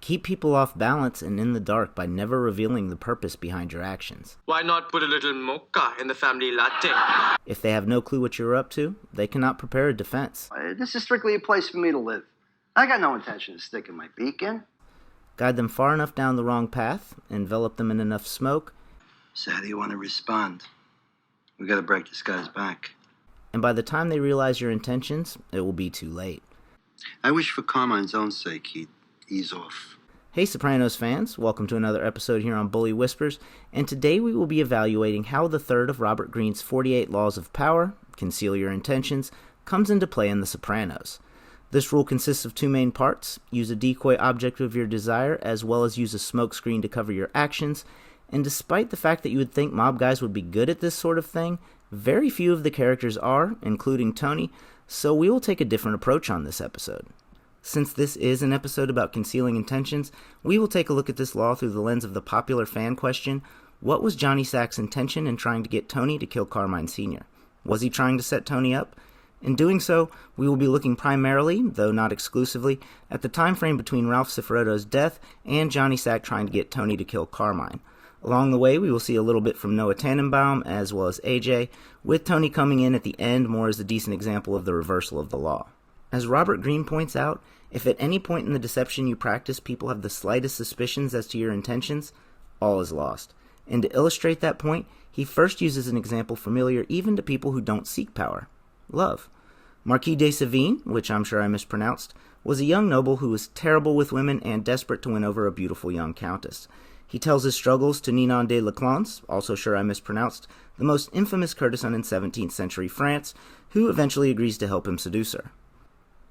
Keep people off balance and in the dark by never revealing the purpose behind your actions. Why not put a little mocha in the family latte? If they have no clue what you're up to, they cannot prepare a defense. This is strictly a place for me to live. I got no intention of sticking my beak in. Guide them far enough down the wrong path, envelop them in enough smoke. So how do you want to respond? We gotta break this guy's back. And by the time they realize your intentions, it will be too late. I wish for Carmine's own sake he'd ease off. Hey Sopranos fans, welcome to another episode here on Bully Whispers, and today we will be evaluating how the third of Robert Greene's 48 Laws of Power, Conceal Your Intentions, comes into play in The Sopranos. This rule consists of two main parts: use a decoy object of your desire, as well as use a smokescreen to cover your actions, and despite the fact that you would think mob guys would be good at this sort of thing, very few of the characters are, including Tony, so we will take a different approach on this episode. Since this is an episode about concealing intentions, we will take a look at this law through the lens of the popular fan question: what was Johnny Sack's intention in trying to get Tony to kill Carmine Sr.? Was he trying to set Tony up? In doing so, we will be looking primarily, though not exclusively, at the time frame between Ralph Cifaretto's death and Johnny Sack trying to get Tony to kill Carmine. Along the way, we will see a little bit from Noah Tannenbaum, as well as AJ, with Tony coming in at the end more as a decent example of the reversal of the law. As Robert Greene points out, if at any point in the deception you practice people have the slightest suspicions as to your intentions, all is lost. And to illustrate that point, he first uses an example familiar even to people who don't seek power: love. Marquis de Savine, which I'm sure I mispronounced, was a young noble who was terrible with women and desperate to win over a beautiful young countess. He tells his struggles to Ninon de Leclance, also sure I mispronounced, the most infamous courtesan in 17th century France, who eventually agrees to help him seduce her.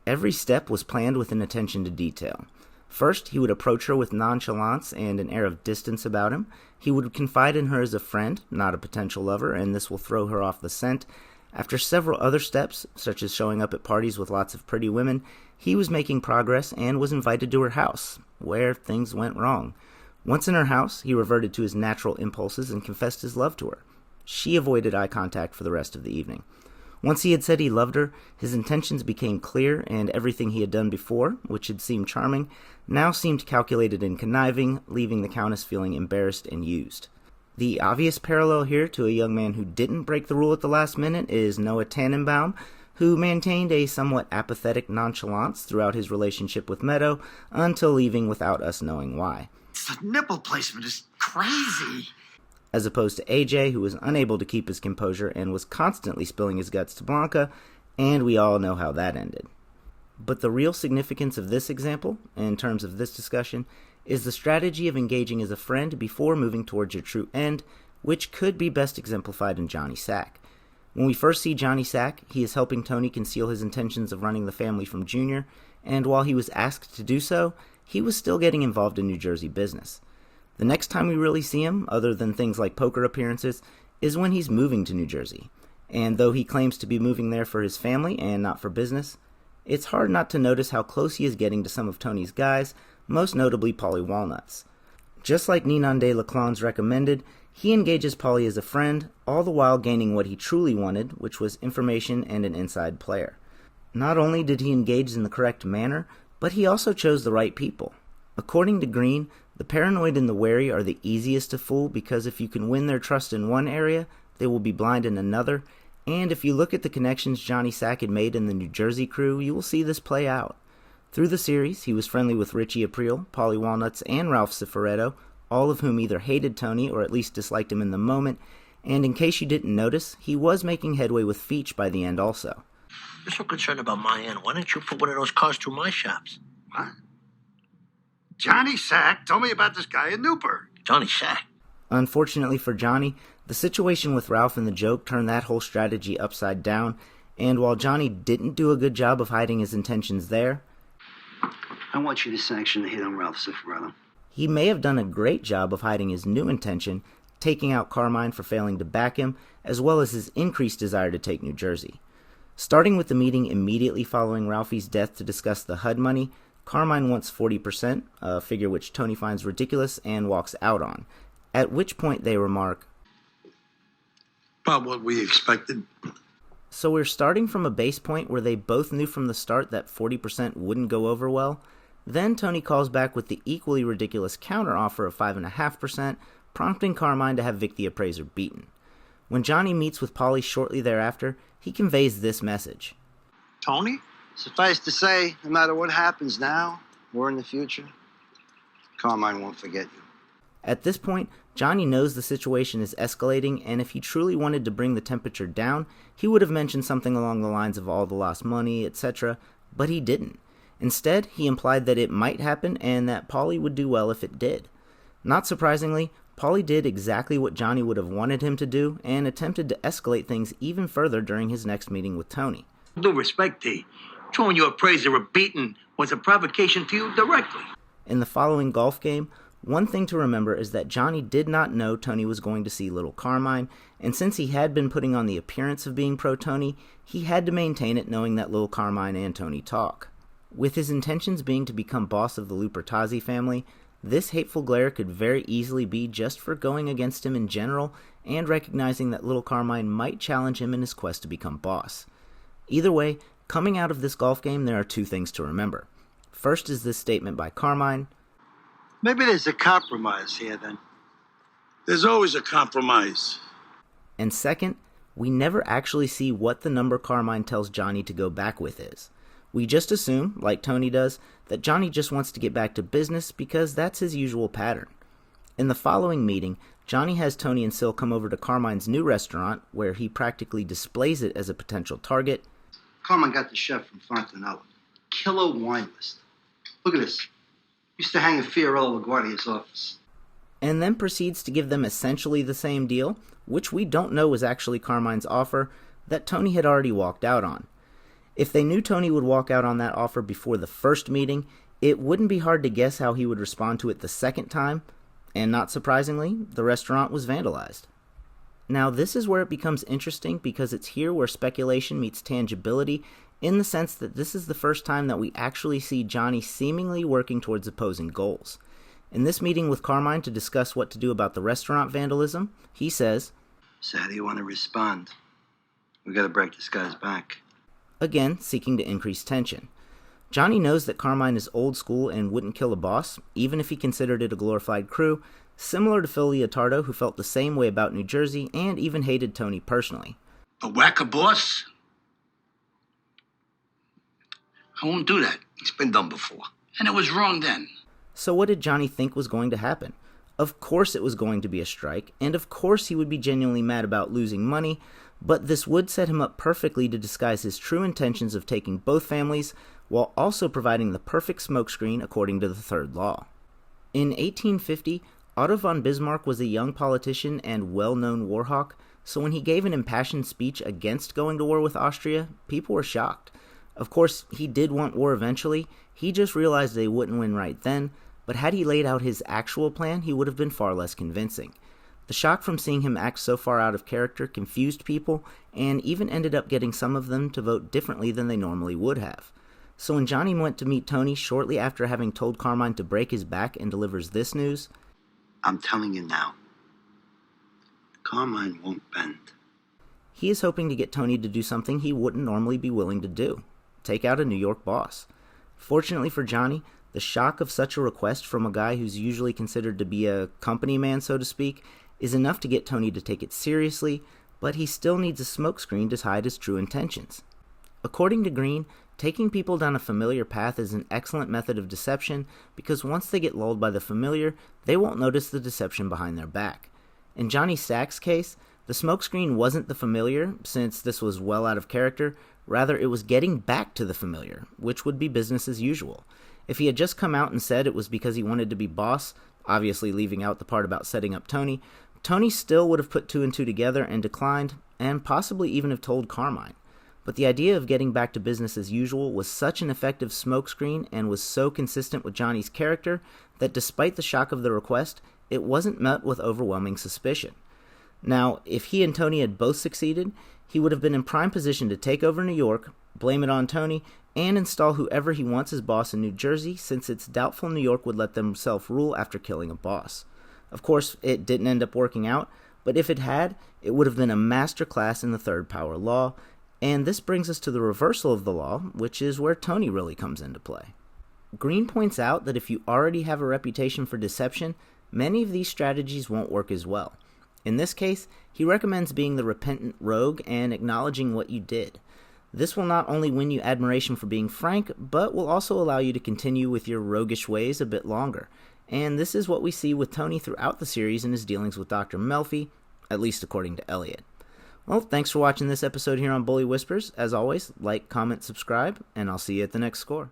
Every step was planned with an attention to detail. First, he would approach her with nonchalance and an air of distance about him. He would confide in her as a friend, not a potential lover, and this will throw her off the scent. After several other steps, such as showing up at parties with lots of pretty women, he was making progress and was invited to her house, where things went wrong. Once in her house, he reverted to his natural impulses and confessed his love to her. She avoided eye contact for the rest of the evening. Once he had said he loved her, his intentions became clear, and everything he had done before, which had seemed charming, now seemed calculated and conniving, leaving the Countess feeling embarrassed and used. The obvious parallel here to a young man who didn't break the rule at the last minute is Noah Tannenbaum, who maintained a somewhat apathetic nonchalance throughout his relationship with Meadow until leaving without us knowing why. The nipple placement is crazy. As opposed to AJ, who was unable to keep his composure and was constantly spilling his guts to Blanca, and we all know how that ended. But the real significance of this example, in terms of this discussion, is the strategy of engaging as a friend before moving towards your true end, which could be best exemplified in Johnny Sack. When we first see Johnny Sack, he is helping Tony conceal his intentions of running the family from Junior, and while he was asked to do so, he was still getting involved in New Jersey business. The next time we really see him, other than things like poker appearances, is when he's moving to New Jersey. And though he claims to be moving there for his family and not for business, it's hard not to notice how close he is getting to some of Tony's guys, most notably Paulie Walnuts. Just like Ninon de Leclance recommended, he engages Paulie as a friend, all the while gaining what he truly wanted, which was information and an inside player. Not only did he engage in the correct manner, but he also chose the right people. According to Greene, the paranoid and the wary are the easiest to fool because if you can win their trust in one area, they will be blind in another, and if you look at the connections Johnny Sack had made in the New Jersey crew, you will see this play out. Through the series, he was friendly with Richie Aprile, Paulie Walnuts, and Ralph Cifaretto, all of whom either hated Tony or at least disliked him in the moment, and in case you didn't notice, he was making headway with Feach by the end also. You're so concerned about my end. Why don't you put one of those cars through my shops? What? Johnny Sack told me about this guy in Newburgh. Johnny Sack? Unfortunately for Johnny, the situation with Ralph and the joke turned that whole strategy upside down, and while Johnny didn't do a good job of hiding his intentions there, I want you to sanction the hit on Ralph Cifaretto. he may have done a great job of hiding his new intention, taking out Carmine for failing to back him, as well as his increased desire to take New Jersey. Starting with the meeting immediately following Ralphie's death to discuss the HUD money, Carmine wants 40%, a figure which Tony finds ridiculous and walks out on, at which point they remark, About what we expected. so we're starting from a base point where they both knew from the start that 40% wouldn't go over well. Then Tony calls back with the equally ridiculous counteroffer of 5.5%, prompting Carmine to have Vic the appraiser beaten. When Johnny meets with Polly shortly thereafter, he conveys this message. Tony? Suffice to say, no matter what happens now or in the future, Carmine won't forget you. At this point, Johnny knows the situation is escalating, and if he truly wanted to bring the temperature down, he would have mentioned something along the lines of all the lost money, etc., but he didn't. Instead, he implied that it might happen and that Polly would do well if it did. Not surprisingly, Polly did exactly what Johnny would have wanted him to do and attempted to escalate things even further during his next meeting with Tony. Due respect, T. Throwing your appraiser a beating was a provocation to you directly. In the following golf game, one thing to remember is that Johnny did not know Tony was going to see little Carmine, and since he had been putting on the appearance of being pro-Tony, he had to maintain it knowing that little Carmine and Tony talk. With his intentions being to become boss of the Lupertazzi family, this hateful glare could very easily be just for going against him in general and recognizing that little Carmine might challenge him in his quest to become boss. Either way, coming out of this golf game, there are two things to remember. First is this statement by Carmine. Maybe there's a compromise here, then. There's always a compromise. And second, we never actually see what the number Carmine tells Johnny to go back with is. We just assume, like Tony does, that Johnny just wants to get back to business because that's his usual pattern. In the following meeting, Johnny has Tony and Sil come over to Carmine's new restaurant, where he practically displays it as a potential target. Carmine got the chef from Fontanella. Killer wine list. Look at this. Used to hang in Fiorello LaGuardia's office. And then proceeds to give them essentially the same deal, which we don't know was actually Carmine's offer, that Tony had already walked out on. If they knew Tony would walk out on that offer before the first meeting, it wouldn't be hard to guess how he would respond to it the second time, and not surprisingly, the restaurant was vandalized. Now this is where it becomes interesting because it's here where speculation meets tangibility, in the sense that this is the first time that we actually see Johnny seemingly working towards opposing goals. In this meeting with Carmine to discuss what to do about the restaurant vandalism, he says, So how do you want to respond? We gotta break this guy's back. Again seeking to increase tension. Johnny knows that Carmine is old school and wouldn't kill a boss, even if he considered it a glorified crew, similar to Phil Leotardo, who felt the same way about New Jersey and even hated Tony personally. A whack-a boss? I won't do that. It's been done before. And it was wrong then. So what did Johnny think was going to happen? Of course it was going to be a strike, and of course he would be genuinely mad about losing money, but this would set him up perfectly to disguise his true intentions of taking both families, while also providing the perfect smokescreen according to the third law. In 1850, Otto von Bismarck was a young politician and well-known war hawk, so when he gave an impassioned speech against going to war with Austria, people were shocked. Of course, he did want war eventually, he just realized they wouldn't win right then, but had he laid out his actual plan, he would have been far less convincing. The shock from seeing him act so far out of character confused people, and even ended up getting some of them to vote differently than they normally would have. So when Johnny went to meet Tony shortly after having told Carmine to break his back and delivers this news, I'm telling you now, Carmine won't bend. He is hoping to get Tony to do something he wouldn't normally be willing to do. Take out a New York boss. Fortunately for Johnny, the shock of such a request from a guy who's usually considered to be a company man, so to speak, is enough to get Tony to take it seriously, but he still needs a smokescreen to hide his true intentions. According to Greene, taking people down a familiar path is an excellent method of deception because once they get lulled by the familiar, they won't notice the deception behind their back. In Johnny Sack's case, the smokescreen wasn't the familiar, since this was well out of character, rather it was getting back to the familiar, which would be business as usual. If he had just come out and said it was because he wanted to be boss, obviously leaving out the part about setting up Tony, Tony still would have put two and two together and declined, and possibly even have told Carmine. But the idea of getting back to business as usual was such an effective smokescreen and was so consistent with Johnny's character that despite the shock of the request, it wasn't met with overwhelming suspicion. Now, if he and Tony had both succeeded, he would have been in prime position to take over New York, blame it on Tony, and install whoever he wants as boss in New Jersey, since it's doubtful New York would let them self-rule after killing a boss. Of course, it didn't end up working out, but if it had, it would have been a masterclass in the third power law, and this brings us to the reversal of the law, which is where Tony really comes into play. Greene points out that if you already have a reputation for deception, many of these strategies won't work as well. In this case, he recommends being the repentant rogue and acknowledging what you did. This will not only win you admiration for being frank, but will also allow you to continue with your roguish ways a bit longer. And this is what we see with Tony throughout the series in his dealings with Dr. Melfi, at least according to Elliot. Well, thanks for watching this episode here on Bully Whispers. As always, like, comment, subscribe, and I'll see you at the next score.